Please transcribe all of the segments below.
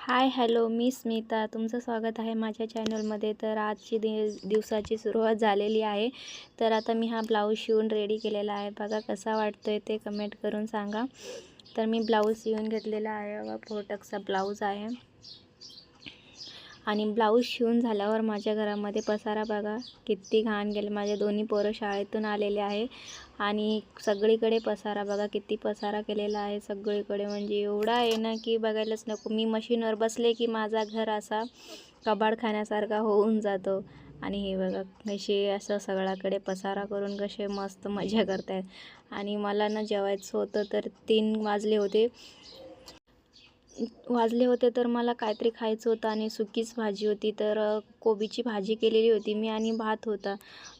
Hi hello मी स्मिता, तुमचं स्वागत आहे माझ्या चॅनलमध्ये. तर आजची दिवसाची सुरुवात झालेली आहे. तर आता मी हा ब्लाऊज शिवून रेडी केलेला आहे. बघा कसा वाटतोय ते कमेंट करून सांगा. तर मी ब्लाऊज शिवून घेतलेला आहे. बघा फोटक्सचा ब्लाऊज आहे. आणि ब्लाऊज शिवून झाल्यावर माझ्या घरामध्ये पसारा बघा किती घाण गेले. माझे दोन्ही पोरं शाळेतून आलेले आहे आणि सगळीकडे पसारा बघा किती पसारा केलेला आहे सगळीकडे. म्हणजे एवढा आहे ना की बघायलाच नको. मी मशीनवर बसले की माझा घर असा कबाडखान्यासारखा होऊन जातो. आणि हे बघा कसे असं सगळ्याकडे पसारा करून कसे मस्त मजा करतायत. आणि मला ना जेवायचं होतं तर 3 वाजले होते तर मला काहीतरी खायचं होतं आणि सुकीच भाजी होती. तर कोबीची भाजी केलेली होती मी आणि भात होता.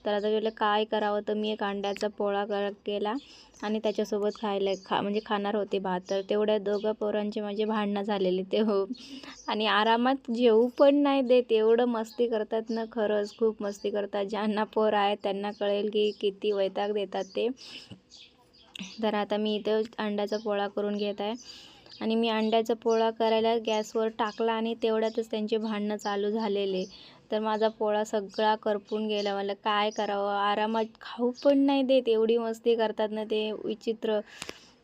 तर आता वेळेला काय करावं तर मी एक अंड्याचा पोळा केला आणि त्याच्यासोबत म्हणजे खाणार होते भात. तर तेवढ्या दोघं पोरांचे माझे भांडणं झालेले ते हो. आणि आरामात जेवू पण नाही देत. एवढं मस्ती करतात ना, खरंच खूप मस्ती करतात. ज्यांना पोर आहेत त्यांना कळेल की किती वैताग देतात ते. तर आता मी इथं अंड्याचा पोळा करून घेत आहे. आणि मी अंड्याचा पोळा करायला गॅसवर टाकला आणि तेवढ्यातच त्यांचे भांडणं चालू झालेले. तर माझा पोळा सगळा करपून गेला. मला काय करावं, आरामात खाऊ पण नाही देत. एवढी मस्ती करतात ना ते विचित्र.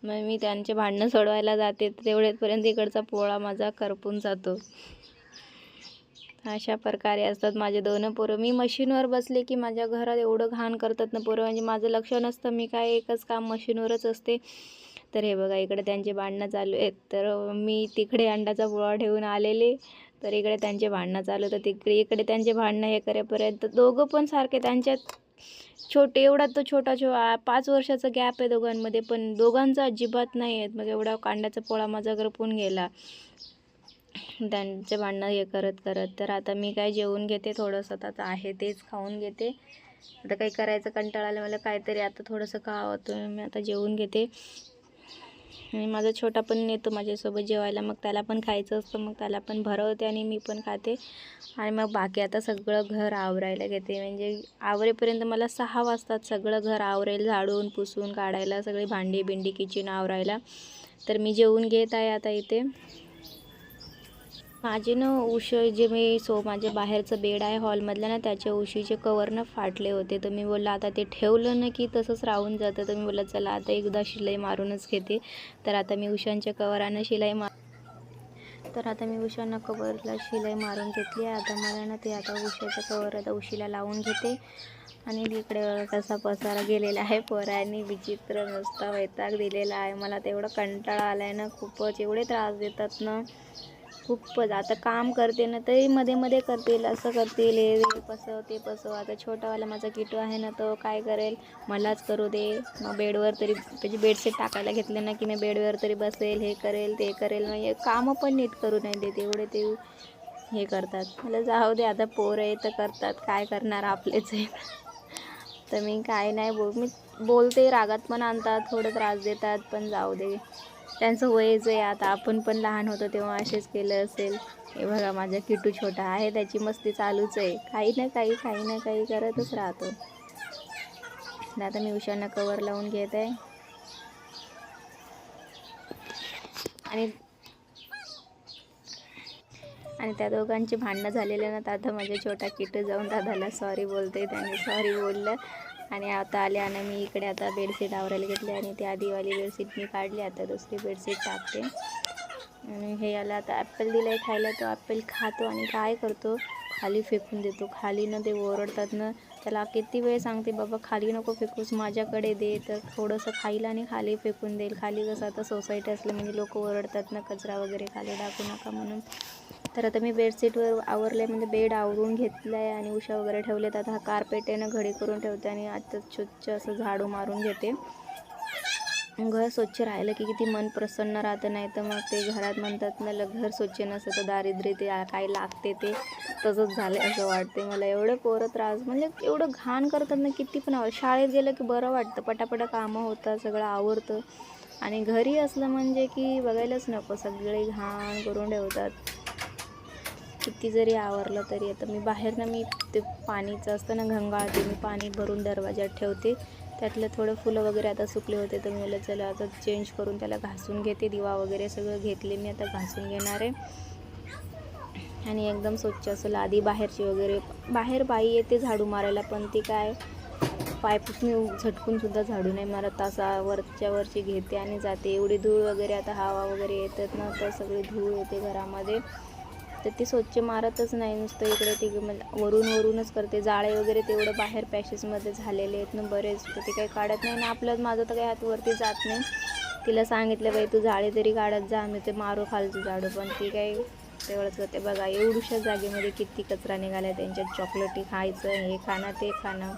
मग मी त्यांचे भांडणं सोडवायला जाते तर तेवढ्यापर्यंत इकडचा पोळा माझा करपून जातो. अशा प्रकारे असतात माझे 2 पोरं. मी मशीनवर बसले की माझ्या घरात एवढं घाण करतात ना पोरं, म्हणजे माझं लक्ष नसतं. मी काय एकच काम मशीनवरच असते. तर हे बघा इकडे त्यांचे भांडणं चालू आहेत. तर मी तिकडे अंड्याचा पोळा ठेवून आलेले, तर इकडे त्यांचे भांडणं चालू. तर इकडे त्यांचे भांडणं हे करेपर्यंत दोघं पण सारखे त्यांच्यात छोटे एवढा तो छोटा 5 वर्षाचा गॅप आहे दोघांमध्ये, पण दोघांचा अजिबात नाही आहेत. मग एवढा अंड्याचा पोळा माझा करपून गेला त्यांचे भांडणं हे करत करत. तर आता मी काय जेवून घेते थोडंसं. आता आहे तेच खाऊन घेते. आता काही करायचं कंटाळा आला मला काहीतरी. आता थोडंसं खावं तर मी आता जेवून घेते. आणि माझा छोटा पण येतो माझ्यासोबत जेवायला. मग त्याला पण खायचं असतं, मग त्याला पण भरवते आणि मी पण खाते. आणि मग बाकी आता सगळं घर आवरायला घेते. म्हणजे आवरेपर्यंत मला 6 वाजतात. सगळं घर आवरेल, झाडून पुसून काढायला, सगळी भांडी बिंडी किचन आवरायला. तर मी जेवून घेत आहे आता इथे. माझे ना जे माझ्या बाहेरचं बेड आहे हॉलमधलं ना, त्याच्या उशीचे कवर ना फाटले होते. तर मी बोललं आता ते ठेवलं ना की तसंच राहून जातं. तर मी बोललं चला आता एकदा शिलाई मारूनच घेते. तर आता मी उशांच्या कवरानं तर आता मी उशांना कवरला शिलाई मारून घेतली आहे. आता मला ना ते आता उशाचं कवर आता उशीला लावून घेते. आणि इकडे कसा पसारा गेलेला आहे. पोरांनी विचित्र नुसता वैताग दिलेला आहे. मला तेवढा कंटाळा आला आहे ना खूपच. एवढे त्रास देतात ना खूपच. आता काम करते ना तरी मध्ये मध्ये करतील, असं करतील, हे पसव ते पसव. आता छोटावाला माझा किटू आहे ना, तो काय करेल मलाच करू दे. मग बेडवर तरी त्याची बेडशीट टाकायला घेतले ना की मी बेडवर तरी बसेल, हे करेल ते करेल. मग कामं पण नीट करू नाही देत. एवढे ते हे करतात. मला जाऊ दे आता, पोरं आहे तर करतात, काय करणार आपलेच आहे. तर मी काय नाही मी बोलते, रागात पण आणतात, थोडं त्रास देतात, पण जाऊ दे, त्यांचं वयच आहे. आता आपण पण लहान होतो तेव्हा असेच केलं असेल. हे बघा माझा किटू छोटा आहे, त्याची मस्ती चालूच आहे. काही ना काही करतच राहतो. आता मी उशांना कवर लावून घेत आहे. आणि त्या दोघांचे भांडणं झालेले ना, तर आता माझ्या छोटा किटू जाऊन दादाला सॉरी बोलते. त्याने सॉरी बोललं. आणि आता आले आणि मी इकडे आता बेडशीट आवरायला घेतली. आणि ती आधीवाली बेडशीट मी काढली. आता दुसरी बेडशीट टाकते. आणि हे याला आता ॲपल दिलं आहे खायला. तो ॲपल खातो आणि काय करतो, खाली फेकून देतो. खाली ना ते ओरडतात ना, त्याला किती वेळ सांगते बाबा खाली नको फेकूस, माझ्याकडे दे. तर थोडंसं खाईल आणि खाली फेकून देईल. खाली कसं आता सोसायटी असलं म्हणजे लोक ओरडतात ना, कचरा वगैरे खाली टाकू नका म्हणून. तर आता मी बेडशीटवर आवरलं आहे, म्हणजे बेड आवरून घेतलं आहे आणि उशा वगैरे ठेवलेत. आता हा कार्पेट आहे ना घडी करून ठेवते आणि आता स्वच्छ असं झाडू मारून घेते. घर स्वच्छ राहिलं की किती मन प्रसन्न राहतं. नाही तर मग ते घरात म्हणतात ना, घर स्वच्छ नसतं तर दारिद्र्य ते काय लागते ते तसंच झालं असं वाटते मला. एवढं पोरं त्रास, म्हणजे एवढं घाण करतात ना किती पण. शाळेत गेलं की बरं वाटतं, पटापटा कामं होतात, सगळं आवरतं. आणि घरी असलं म्हणजे की बघायलाच नको, सगळे घाण करून ठेवतात. किती जरी आवरलं तरी. आता मी बाहेर ना, मी ते पाणीचं असतं ना घंगाळ, ते मी पाणी भरून दरवाजात ठेवते. त्यातलं थोडं फुलं वगैरे आता सुकले होते, तर मला चला आता चेंज करून त्याला घासून घेते. दिवा वगैरे सगळं घेतले मी, आता घासून घेणार आहे. आणि एकदम स्वच्छ असेल. आधी बाहेरची वगैरे बाहेर बाई येते झाडू मारायला, पण ती काय पायपुसणी झटकूनसुद्धा झाडू नाही मारत, असा वरच्या वरची घेते आणि जाते. एवढी धूळ वगैरे आता हवा वगैरे येतात ना, तर सगळी धूळ येते घरामध्ये, तर ती स्वच्छ मारतच नाही. नुसतं इकडे ती वरूनच करते. जाळे वगैरे तेवढं बाहेर पॅशेसमध्ये झालेले आहेत ना बरेच, तर ते काही काढत नाही ना. आपलं माझं तर काही हात वरती जात नाही. तिला सांगितलं बाई तू जाळे तरी काढत जा, आम्ही ते मारू खालचं झाडू, पण ती काही तेवढंच करते. बघा एवढ्याशा जागेमध्ये किती कचरा निघाला. त्यांच्यात चॉकलेटी खायचं, हे खाणं ते खाणं,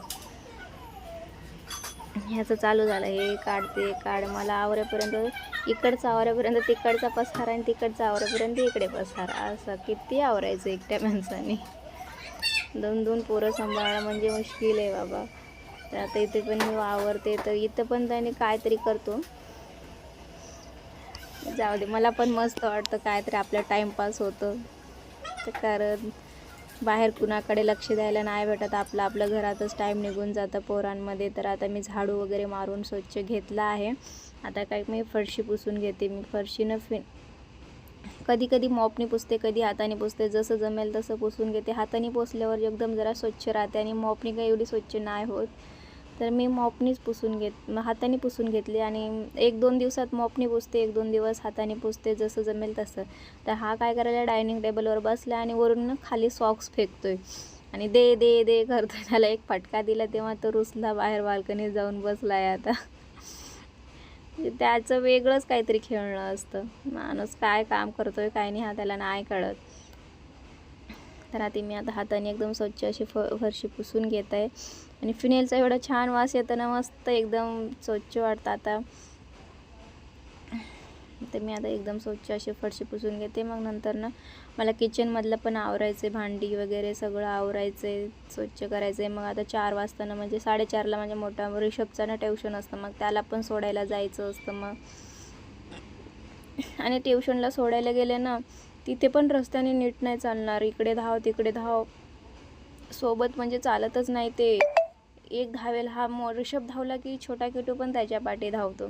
ह्याचं चालू झालं. हे काढ ते काढ. मला आवरेपर्यंत इकडचं आवरेपर्यंत तिकडचा पसारा आणि तिकडचा आवरेपर्यंत इकडे पसारा, असं किती आवरायचं एकट्या माणसाने. 2 पोरं सांभाळणं म्हणजे मुश्किल आहे बाबा. तर आता इथे पण मी आवरते, तर इथं पण त्याने काहीतरी करतो. जाऊ दे, मला पण मस्त वाटतं काहीतरी आपलं टाईमपास होतं. तर कारण बाहेर कुणाकडे लक्ष द्यायला नाही भेटत. आपलं घरातच टाईम निघून जातं पोरांमध्ये. तर आता मी झाडू वगैरे मारून स्वच्छ घेतला आहे. आता काय मी फरशी पुसून घेते. मी फरशीनं कधी मॉपनी पुसते, कधी हाताने पुसते, जसं जमेल तसं पुसून घेते. हाताने पुसल्यावर एकदम जरा स्वच्छ राहते आणि मॉपनी काही एवढी स्वच्छ नाही होत, तर मी मॉपनीच हाताने पुसून घेतली. आणि 1-2 दिवसात मॉपनी पुसते, 1-2 दिवस हाताने पुसते, जसं जमेल तसं. तर हा काय करायला डायनिंग टेबलवर बसला आणि वरून खाली सॉक्स फेकतोय आणि दे दे दे करतोय. त्याला एक फटका दिला तेव्हा तो रुसला, बाहेर बाल्कनीत जाऊन बसलाय आता. त्याचं वेगळंच काहीतरी खेळणं असतं. माणूस काय काम करतोय काय नाही हा त्याला नाही कळत. तर आता मी हाताने एकदम स्वच्छ अशी फरशी पुसून घेत आहे. आणि फिनेलचा एवढा छान वास येतो ना, मस्त एकदम स्वच्छ वाटतं आता. तर मी आता एकदम स्वच्छ अशी फरशी पुसून घेते. मग नंतर ना मला किचनमधलं पण आवरायचं आहे, भांडी वगैरे सगळं आवरायचं आहे, स्वच्छ करायचं आहे. मग आता 4 वाजता ना, म्हणजे 4:30ला म्हणजे मोठा ऋषभचा ना ट्युशन असतं, मग त्याला पण सोडायला जायचं असतं. मग आणि ट्युशनला सोडायला गेले ना, तिथे पण रस्त्याने नीट नाही चालणार, इकडे धाव तिकडे धाव, सोबत म्हणजे चालतच नाही ते. एक धावेल, हा ऋषभ धावला की छोटा किटू पण त्याच्या पाठी धावतो.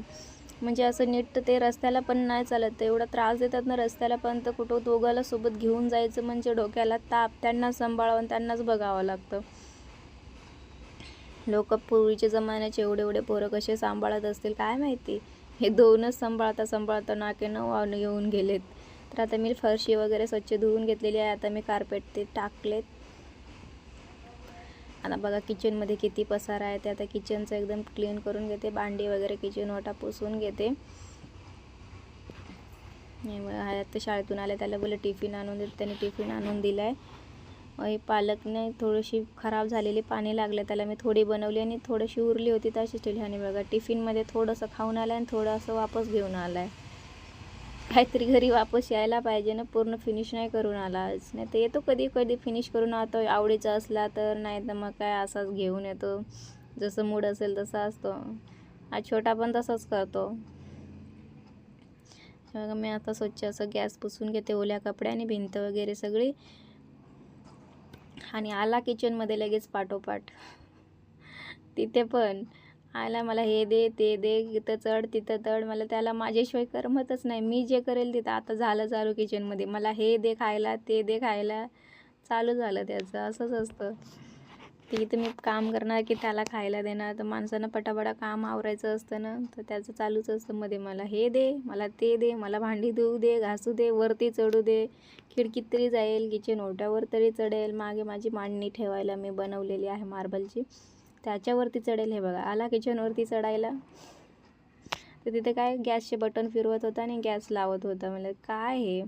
म्हणजे असं नीट ते रस्त्याला पण नाही चालत. एवढा त्रास देतात ना रस्त्याला पण, तर कुठं दोघाला सोबत घेऊन जायचं म्हणजे डोक्याला ताप. त्यांनाच सांभाळावं, त्यांनाच बघावं लागतं. लोक पूर्वीच्या जमान्याचे एवढे पोरं कसे सांभाळत असतील काय माहिती. हे 2च सांभाळता नाके 9 येऊन गेलेत. तर आता मी फरशी वगैरे स्वच्छ धुवून घेतलेली आहे. आता मी कार्पेट ते टाकलेत. आता बघा किचनमध्ये किती पसारा आहे. ते आता किचनचं एकदम क्लीन करून घेते. भांडी वगैरे किचन ओटा पुसून घेते. आता शाळेतून आले, त्याला बोलले टिफिन आणून देत, त्याने टिफिन आणून दिला आहे. पालकने थोडीशी खराब झालेली पाणी लागले त्याला, मी थोडी बनवली आणि थोडीशी उरली होती तशी ठेवली. आणि बघा टिफिनमध्ये थोडंसं खाऊन आलं आणि थोडं असं वापस घेऊन आला आहे. काहीतरी घरी वापस यायला पाहिजे ना, पूर्ण फिनिश नाही करून आला. नाही तर येतो कधी फिनिश करून आता आवडीचा असला तर, नाही तर मग काय असाच घेऊन येतो, जसं मूड असेल तसा असतो. हा छोटा पण तसाच करतो. बघा मी आता स्वच्छ असं गॅस पुसून घेते ओल्या कपड्याने, भिंत वगैरे सगळी. आणि आला किचनमध्ये लगेच पाठोपाठ. तिथे पण आला, मला हे दे ते दे, इथं चढ तिथं चढ. मला त्याला माझ्याशिवाय करमतच नाही. मी जे करेल तिथं आता झालं चालू किचनमध्ये, मला हे दे खायला ते दे खायला, चालू झालं त्याचं. असंच असतं. तिथं मी काम करणार की त्याला खायला देणार. तर माणसानं पटापटा काम आवरायचं असतं ना, तर त्याचं चालूच असतं मध्ये, मला हे दे मला ते दे, मला भांडी धुवू दे, घासू दे, वरती चढू दे, खिडकीत तरी जाईल, किचन ओट्यावर तरी चढेल. मागे माझी मांडणी ठेवायला मी बनवलेली आहे मार्बलची, त्याच्यावरती चढेल. हे बघा आला किचनवरती चढायला, तर तिथे काय गॅसचे बटन फिरवत होता आणि गॅस लावत होता. मला काय हे.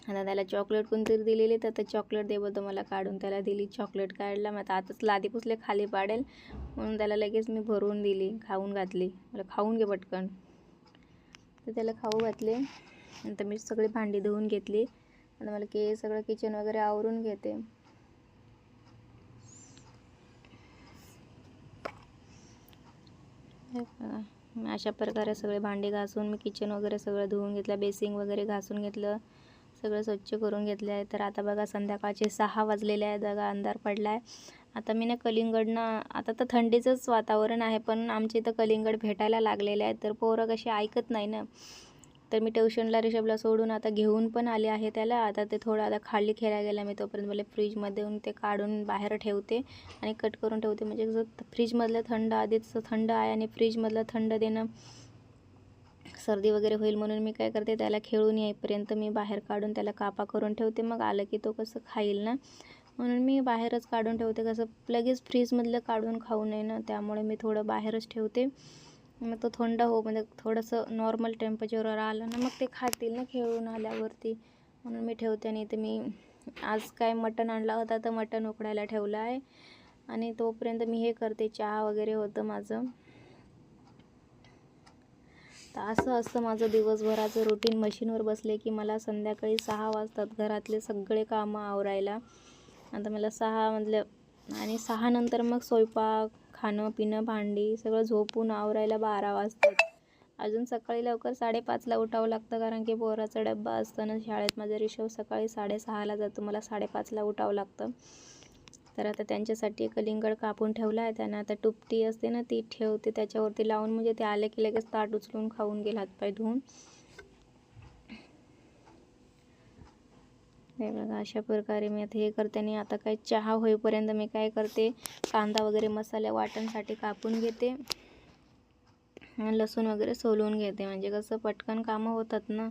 आता त्याला चॉकलेट कोणतरी दिलेली, तर ते चॉकलेट दे बोलतो मला काढून. त्याला दिली चॉकलेट, काढला. मग आताच लादी पुसले खाली पाडेल म्हणून त्याला लगेच मी भरून दिली, खाऊन घातली. मला खाऊन घे पटकन. तर त्याला खाऊ घातले. नंतर मी सगळी भांडी धुवून घेतली. आता मला सगळं किचन वगैरे आवरून घेते. अशा प्रकारे सगळे भांडी घासून मी किचन वगैरे सगळं धुवून घेतलं, बेसिंग वगैरे घासून घेतलं, सगळं स्वच्छ करून घेतलं आहे. तर आता बघा संध्याकाळचे 6 वाजलेले आहे. बघा अंधार पडला आहे. आता मी ना कलिंगडनं, आता तर थंडीचंच वातावरण आहे, पण आमच्या इथं कलिंगड भेटायला लागलेले आहे. तर पोरं कशी ऐकत नाही ना, तर मी ट्युशनला रिषभला सोडून आता घेऊन पण आले आहे त्याला. आता ते थोडं आता खाली खेळायला गेला मी, तोपर्यंत मला फ्रीजमधून ते काढून बाहेर ठेवते आणि कट करून ठेवते. म्हणजे कसं फ्रीजमधलं थंड आधीच थंड आहे आणि फ्रीजमधलं थंड देणं सर्दी वगैरे होईल, म्हणून मी काय करते त्याला खेळून येईपर्यंत मी बाहेर काढून त्याला कापा करून ठेवते. मग आलं की तो कसं खाईल ना, म्हणून मी बाहेरच काढून ठेवते. कसं लगेच फ्रीजमधलं काढून खाऊ नये ना, त्यामुळे मी थोडं बाहेरच ठेवते. मग तो थंड म्हणजे थोडंसं नॉर्मल टेम्परेचरवर आलं ना, मग ते खातील ना खेळून आल्यावरती, म्हणून मी ठेवते. आणि ते मी आज काय मटण आणला होता, तर मटण उकडायला ठेवलं आहे आणि तोपर्यंत मी हे करते, चहा वगैरे होतं माझं. तर असं असतं माझं दिवसभराचं रुटीन. मशीनवर बसले की मला संध्याकाळी 6 वाजतात घरातले सगळे कामं आवरायला. आता मला 6 म्हटलं आणि 6 नंतर मग स्वयंपाक, खाणं पिणं, भांडी सगळं झोपून आवरायला 12 वाजतात. अजून सकाळी लवकर 5:30ला उठावं लागतं, कारण की पोराचा डब्बा असतं ना शाळेत. माझा रिषभ सकाळी 6:30ला जातो, मला 5:30ला उठावं लागतं. तर आता त्यांच्यासाठी कलिंगड कापून ठेवला आहे. त्यांना आता टुपटी असते ना, ती ठेवते त्याच्यावरती लावून, म्हणजे ते आले की लगेच ताट उचलून खाऊन गेले हातपाय धुवून. हे बघा, अशा प्रकारे मी आता हे करते. आणि आता काय चहा होईपर्यंत मी काय करते, कांदा वगैरे मसाले वाटणसाठी कापून घेते, लसूण वगैरे सोलून घेते. म्हणजे कसं पटकन कामं होतात ना.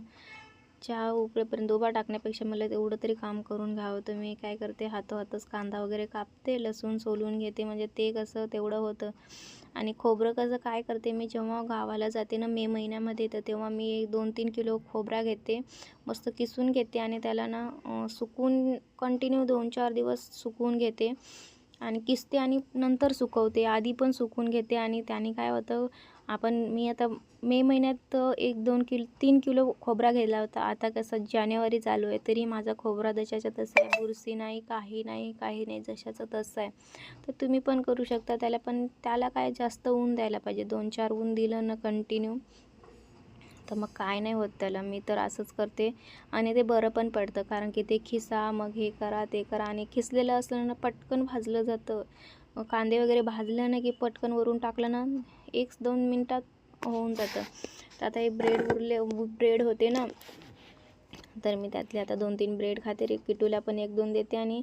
चहा उकळेपर्यंत उभा टाकण्यापेक्षा मला तेवढं तरी काम करून घ्यावं. तर मी काय करते, हातोहातच कांदा वगैरे कापते, लसूण सोलून घेते, म्हणजे ते कसं तेवढं होतं. आणि खोबरं कसं काय करते मी, जेव्हा गावाला जाते ना मे महिन्यामध्ये, तर तेव्हा मी 2-3 किलो खोबरा घेते, मस्त किसून घेते आणि त्याला ना सुकून कंटिन्यू 2-4 दिवस सुकवून घेते आणि किसते आणि नंतर सुकवते. आधी पण सुकवून घेते आणि त्याने काय होतं, मी आता मे महिन्यात 3 किलो खोबरा घेतला होता. आता कसं जानेवारी चालू आहे, तरी माझा खोबरा जशाचा तसा आहे, बुरशी नाही, काही नाही, जशाचं तसं आहे. तर तुम्ही पण करू शकता त्याला, पण त्याला काय जास्त ऊन द्यायला पाहिजे. 2-4 ऊन दिलं ना कंटिन्यू, तर मग काय नाही होत त्याला. मी तर असंच करते आणि ते बरं पण पडतं, कारण की ते खिसा, मग हे करा ते करा. आणि खिसलेलं असलं ना पटकन भाजलं जातं. कांदे वगैरे भाजलं ना की पटकन वरून टाकलं ना 1-2 मिनटात होऊन जातं. तर आता हे ब्रेड होते ना, तर मी त्यातले आता 2-3 ब्रेड खाते. किटूला पण 1-2 देते आणि